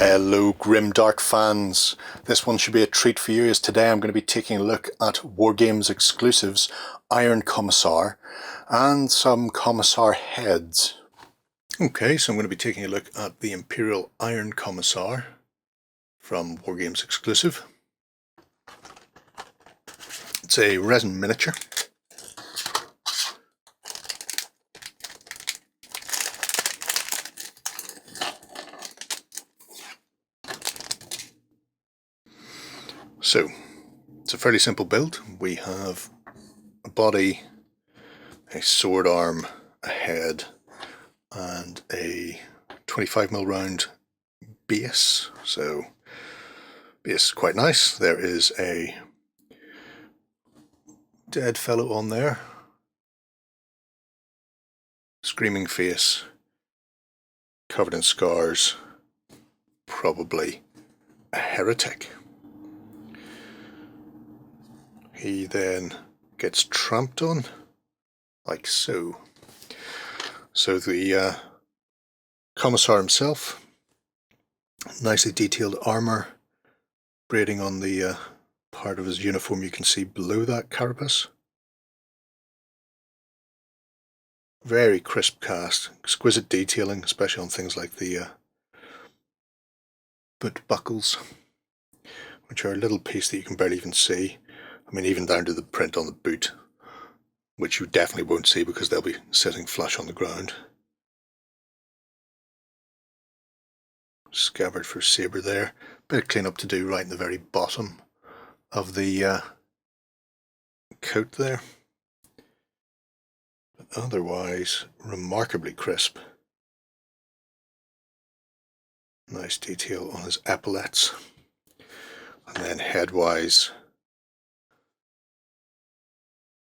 Hello grimdark fans, this one should be a treat for you as today I'm going to be taking a look at Wargames Exclusive's Iron Commissar and some Commissar heads. Okay, so I'm going to be taking a look at the Imperial Iron Commissar from Wargames Exclusive. It's a resin miniature. So, it's a fairly simple build. We have a body, a sword arm, a head, and a 25mm round base. So, base is quite nice. There is a dead fellow on there. Screaming face, covered in scars, probably a heretic. He then gets tramped on, like so. So the Commissar himself, nicely detailed armour, braiding on the part of his uniform you can see below that carapace. Very crisp cast, exquisite detailing, especially on things like the boot buckles, which are a little piece that you can barely even see. I mean, even down to the print on the boot, which you definitely won't see because they'll be sitting flush on the ground. Scabbard for sabre there. Bit of cleanup to do right in the very bottom of the coat there. But otherwise, remarkably crisp. Nice detail on his epaulets. And then head-wise,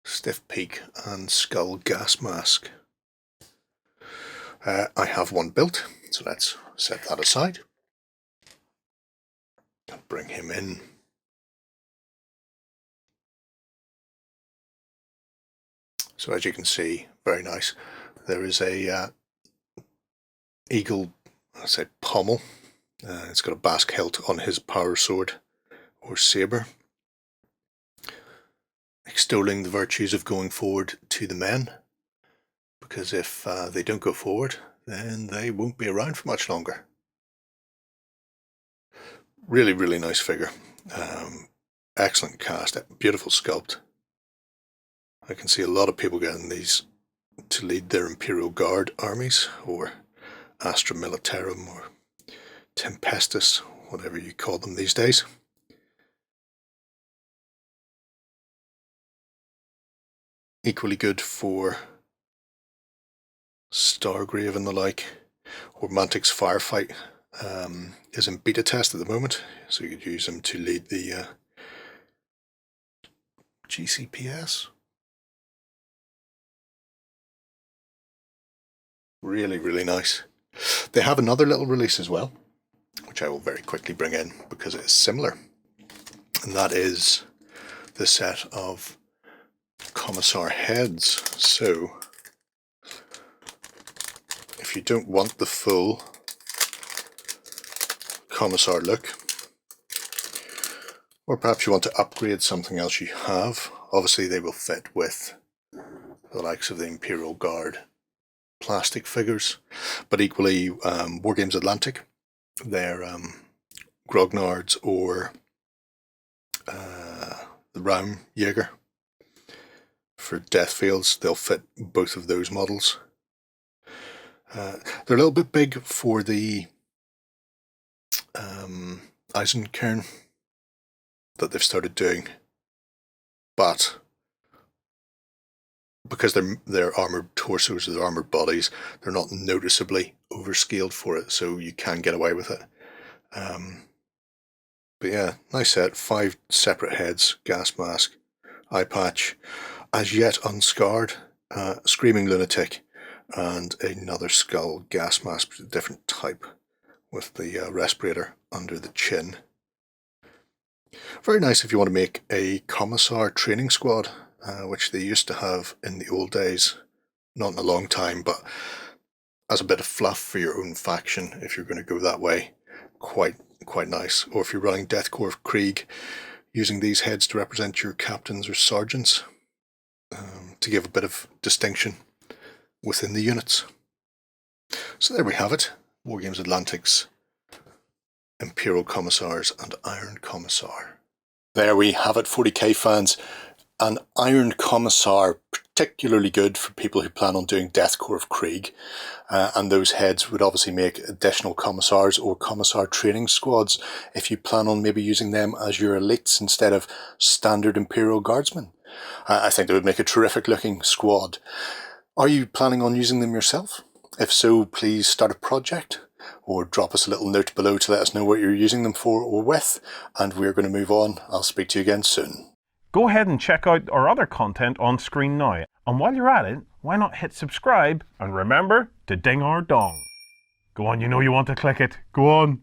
stiff peak and skull gas mask. I have one built, so let's set that aside. Bring him in. So as you can see, very nice. There is a eagle, I say pommel. It's got a basque hilt on his power sword or sabre, extolling the virtues of going forward to the men, because if they don't go forward, then they won't be around for much longer. Really, really nice figure. Excellent cast, beautiful sculpt. I can see a lot of people getting these to lead their Imperial Guard armies, or Astra Militarum, or Tempestus, whatever you call them these days. Equally good for Stargrave and the like, or Mantic's Firefight is in beta test at the moment, so you could use them to lead the GCPS. Really, really nice. They have another little release as well, which I will very quickly bring in because it is similar, and that is the set of Commissar heads. So if you don't want the full Commissar look, or perhaps you want to upgrade something else you have, obviously they will fit with the likes of the Imperial Guard plastic figures, but equally Wargames Atlantic, their Grognards or the Raum Jaeger for death fields, they'll fit both of those models. They're a little bit big for the Eisenkern that they've started doing, but because they're armoured torsos, they're armoured bodies, they're not noticeably overscaled for it, so you can get away with it. But yeah, nice set. 5 separate heads, gas mask, eye patch, as yet unscarred, screaming lunatic, and another skull gas mask, but a different type, with the respirator under the chin. Very nice if you want to make a Commissar training squad, which they used to have in the old days, not in a long time, but as a bit of fluff for your own faction if you're going to go that way. quite nice. Or if you're running Death Corps of Krieg, using these heads to represent your captains or sergeants, to give a bit of distinction within the units. So there we have it, Wargames Atlantic's Imperial Commissars and Iron Commissar. There we have it, 40k fans. An Iron Commissar, particularly good for people who plan on doing Death Corps of Krieg, and those heads would obviously make additional Commissars or Commissar training squads if you plan on maybe using them as your elites instead of standard Imperial Guardsmen. I think they would make a terrific looking squad. Are you planning on using them yourself? If so, please start a project or drop us a little note below to let us know what you're using them for or with, and we're going to move on. I'll speak to you again soon. Go ahead and check out our other content on screen now. And while you're at it, why not hit subscribe and remember to ding our dong. Go on, you know you want to click it. Go on.